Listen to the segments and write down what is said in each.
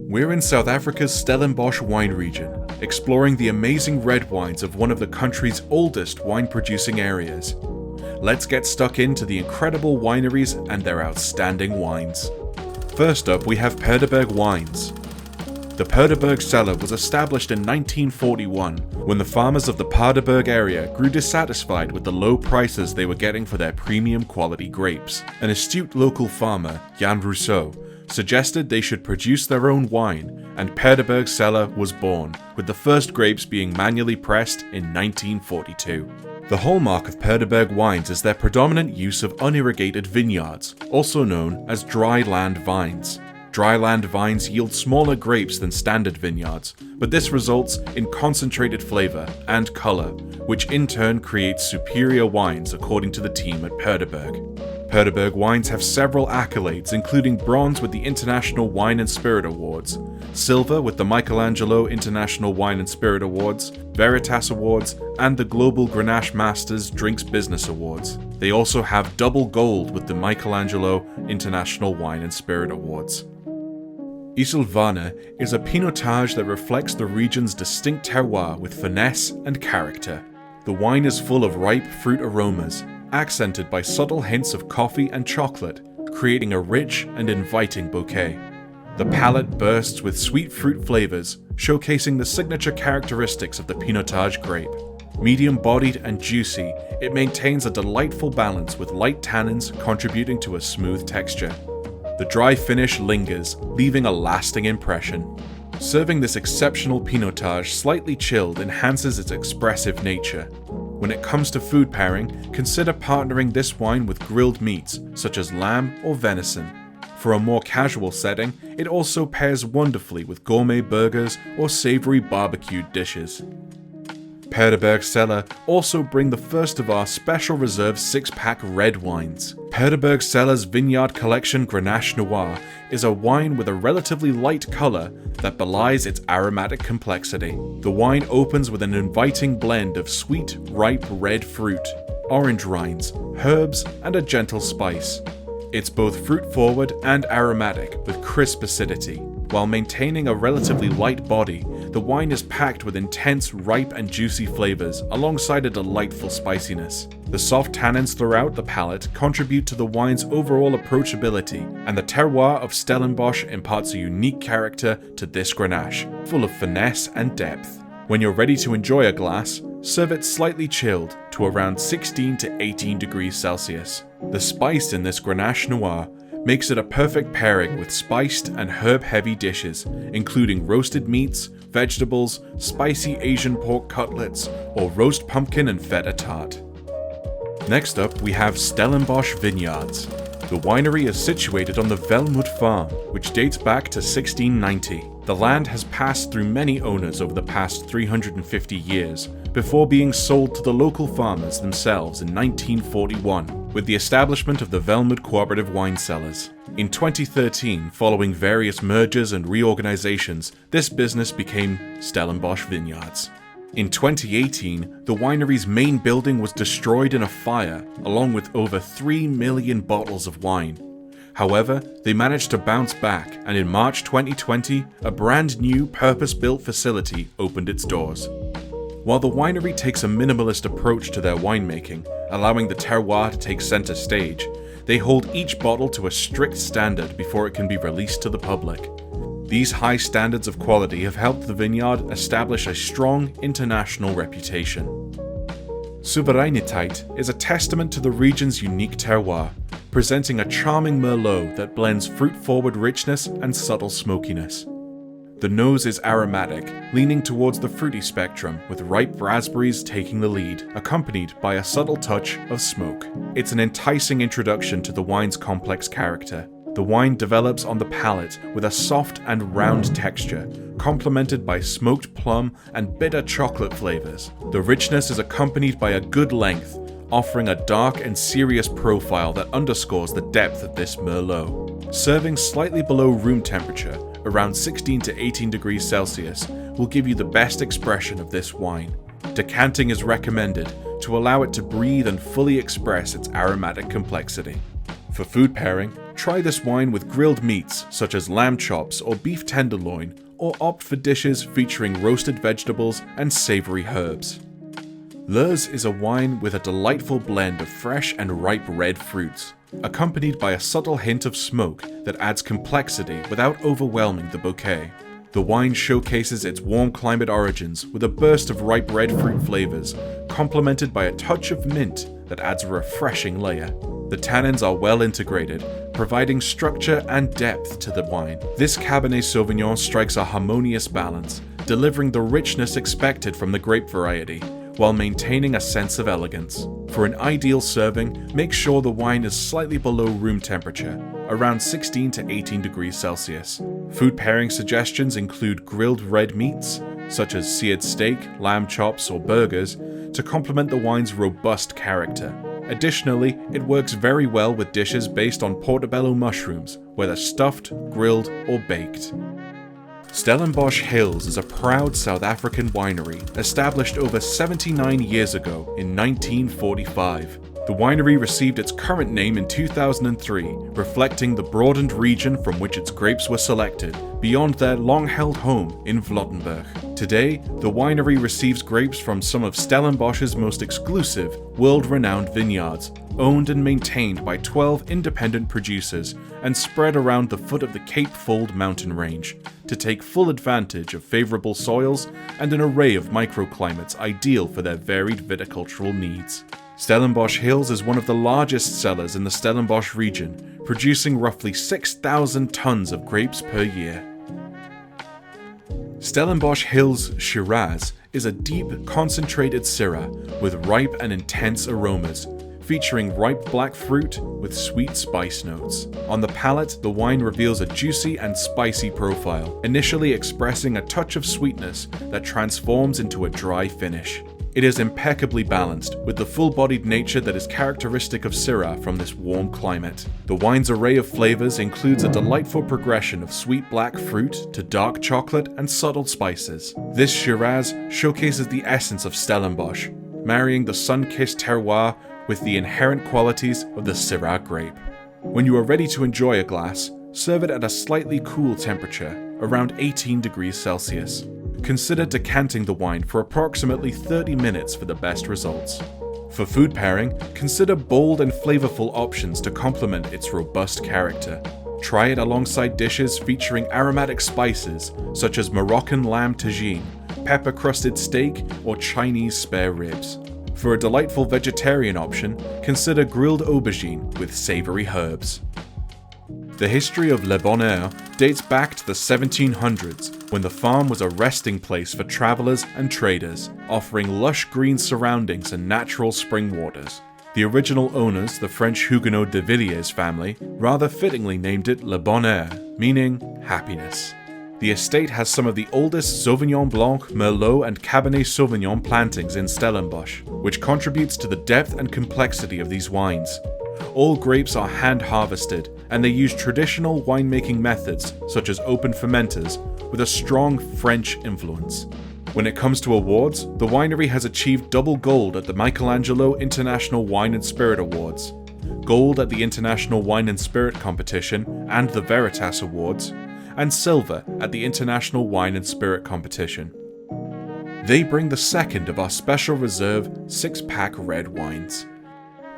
We're in South Africa's Stellenbosch wine region, exploring the amazing red wines of one of the country's oldest wine-producing areas. Let's get stuck into the incredible wineries and their outstanding wines. First up, we have Paardeberg Wines. The Paardeberg cellar was established in 1941 when the farmers of the Paardeberg area grew dissatisfied with the low prices they were getting for their premium quality grapes. An astute local farmer, Jan Rousseau, suggested they should produce their own wine, and Paardeberg cellar was born, with the first grapes being manually pressed in 1942. The hallmark of Paardeberg wines is their predominant use of unirrigated vineyards, also known as dry land vines. Dry land vines yield smaller grapes than standard vineyards, but this results in concentrated flavor and color, which in turn creates superior wines according to the team at Paardeberg. Paardeberg wines have several accolades, including bronze with the International Wine and Spirit Awards, silver with the Michelangelo International Wine and Spirit Awards, Veritas Awards, and the Global Grenache Masters Drinks Business Awards. They also have double gold with the Michelangelo International Wine and Spirit Awards. Iselvaner is a pinotage that reflects the region's distinct terroir with finesse and character. The wine is full of ripe fruit aromas, accented by subtle hints of coffee and chocolate, creating a rich and inviting bouquet. The palate bursts with sweet fruit flavors, showcasing the signature characteristics of the pinotage grape. Medium-bodied and juicy, it maintains a delightful balance with light tannins contributing to a smooth texture. The dry finish lingers, leaving a lasting impression. Serving this exceptional pinotage slightly chilled enhances its expressive nature. When it comes to food pairing, consider partnering this wine with grilled meats, such as lamb or venison. For a more casual setting, it also pairs wonderfully with gourmet burgers or savory barbecued dishes. Paardeberg cellar also bring the first of our special reserve 6-pack red wines. Paardeberg cellar's Vineyard Collection Grenache Noir is a wine with a relatively light color that belies its aromatic complexity. The wine opens with an inviting blend of sweet, ripe red fruit, orange rinds, herbs, and a gentle spice. It's both fruit-forward and aromatic with crisp acidity. While maintaining a relatively light body, the wine is packed with intense, ripe and juicy flavors alongside a delightful spiciness. The soft tannins throughout the palate contribute to the wine's overall approachability, and the terroir of Stellenbosch imparts a unique character to this Grenache, full of finesse and depth. When you're ready to enjoy a glass, serve it slightly chilled to around 16 to 18 degrees Celsius. The spice in this Grenache Noir makes it a perfect pairing with spiced and herb-heavy dishes, including roasted meats, vegetables, spicy Asian pork cutlets, or roast pumpkin and feta tart. Next up, we have Stellenbosch Vineyards. The winery is situated on the Velmoed farm, which dates back to 1690. The land has passed through many owners over the past 350 years, before being sold to the local farmers themselves in 1941, with the establishment of the Velmoed Cooperative Wine Cellars. In 2013, following various mergers and reorganizations, this business became Stellenbosch Vineyards. In 2018, the winery's main building was destroyed in a fire, along with over 3 million bottles of wine. However, they managed to bounce back, and in March 2020, a brand new purpose-built facility opened its doors. While the winery takes a minimalist approach to their winemaking, allowing the terroir to take center stage, they hold each bottle to a strict standard before it can be released to the public. These high standards of quality have helped the vineyard establish a strong international reputation. Soevereiniteit is a testament to the region's unique terroir, presenting a charming Merlot that blends fruit-forward richness and subtle smokiness. The nose is aromatic, leaning towards the fruity spectrum, with ripe raspberries taking the lead, accompanied by a subtle touch of smoke. It's an enticing introduction to the wine's complex character. The wine develops on the palate with a soft and round texture, complemented by smoked plum and bitter chocolate flavors. The richness is accompanied by a good length, offering a dark and serious profile that underscores the depth of this Merlot. Serving slightly below room temperature, around 16 to 18 degrees Celsius, will give you the best expression of this wine. Decanting is recommended to allow it to breathe and fully express its aromatic complexity. For food pairing, Try this wine with grilled meats such as lamb chops or beef tenderloin, or opt for dishes featuring roasted vegetables and savory herbs. Lurs is a wine with a delightful blend of fresh and ripe red fruits, accompanied by a subtle hint of smoke that adds complexity without overwhelming the bouquet. The wine showcases its warm climate origins with a burst of ripe red fruit flavors, complemented by a touch of mint that adds a refreshing layer. The tannins are well integrated, providing structure and depth to the wine. This Cabernet Sauvignon strikes a harmonious balance, delivering the richness expected from the grape variety, while maintaining a sense of elegance. For an ideal serving, make sure the wine is slightly below room temperature, around 16 to 18 degrees Celsius. Food pairing suggestions include grilled red meats, such as seared steak, lamb chops, or burgers, to complement the wine's robust character. Additionally, it works very well with dishes based on portobello mushrooms, whether stuffed, grilled, or baked. Stellenbosch Hills is a proud South African winery established over 79 years ago in 1945. The winery received its current name in 2003, reflecting the broadened region from which its grapes were selected, beyond their long-held home in Vlottenberg. Today, the winery receives grapes from some of Stellenbosch's most exclusive, world-renowned vineyards, owned and maintained by 12 independent producers and spread around the foot of the Cape Fold mountain range, to take full advantage of favorable soils and an array of microclimates ideal for their varied viticultural needs. Stellenbosch Hills is one of the largest sellers in the Stellenbosch region, producing roughly 6,000 tons of grapes per year. Stellenbosch Hills Shiraz is a deep, concentrated Syrah with ripe and intense aromas, featuring ripe black fruit with sweet spice notes. On the palate, the wine reveals a juicy and spicy profile, initially expressing a touch of sweetness that transforms into a dry finish. It is impeccably balanced, with the full-bodied nature that is characteristic of Syrah from this warm climate. The wine's array of flavors includes a delightful progression of sweet black fruit to dark chocolate and subtle spices. This Shiraz showcases the essence of Stellenbosch, marrying the sun-kissed terroir with the inherent qualities of the Syrah grape. When you are ready to enjoy a glass, serve it at a slightly cool temperature, around 18 degrees Celsius. Consider decanting the wine for approximately 30 minutes for the best results. For food pairing, consider bold and flavorful options to complement its robust character. Try it alongside dishes featuring aromatic spices such as Moroccan lamb tagine, pepper-crusted steak, or Chinese spare ribs. For a delightful vegetarian option, consider grilled aubergine with savory herbs. The history of Le Bonheur dates back to the 1700s, when the farm was a resting place for travelers and traders, offering lush green surroundings and natural spring waters. The original owners, the French Huguenot de Villiers family, rather fittingly named it Le Bonheur, meaning happiness. The estate has some of the oldest Sauvignon Blanc, Merlot, and Cabernet Sauvignon plantings in Stellenbosch, which contributes to the depth and complexity of these wines. All grapes are hand-harvested, and they use traditional winemaking methods such as open fermenters with a strong French influence. When it comes to awards, the winery has achieved double gold at the Michelangelo International Wine and Spirit Awards, gold at the International Wine and Spirit Competition and the Veritas Awards, and silver at the International Wine and Spirit Competition. They bring the second of our special reserve 6-pack red wines.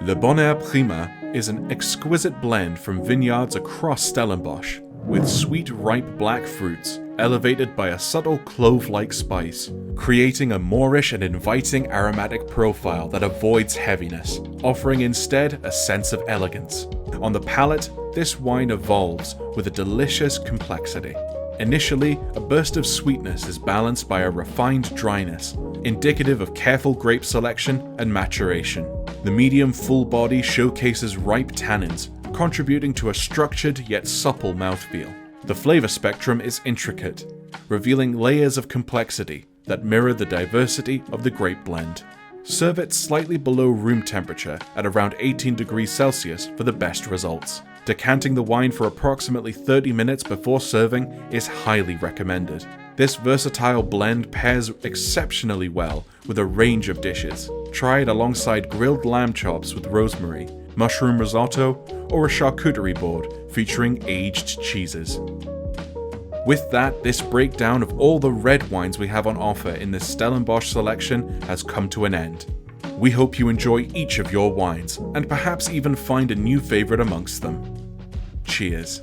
Le Bonheur Prima is an exquisite blend from vineyards across Stellenbosch, with sweet ripe black fruits elevated by a subtle clove-like spice, creating a Moorish and inviting aromatic profile that avoids heaviness, offering instead a sense of elegance. On the palate, this wine evolves with a delicious complexity. Initially, a burst of sweetness is balanced by a refined dryness, indicative of careful grape selection and maturation. The medium full body showcases ripe tannins, contributing to a structured yet supple mouthfeel. The flavor spectrum is intricate, revealing layers of complexity that mirror the diversity of the grape blend. Serve it slightly below room temperature at around 18 degrees Celsius for the best results. Decanting the wine for approximately 30 minutes before serving is highly recommended. This versatile blend pairs exceptionally well with a range of dishes. Try it alongside grilled lamb chops with rosemary, mushroom risotto, or a charcuterie board featuring aged cheeses. With that, this breakdown of all the red wines we have on offer in this Stellenbosch selection has come to an end. We hope you enjoy each of your wines, and perhaps even find a new favourite amongst them. Cheers.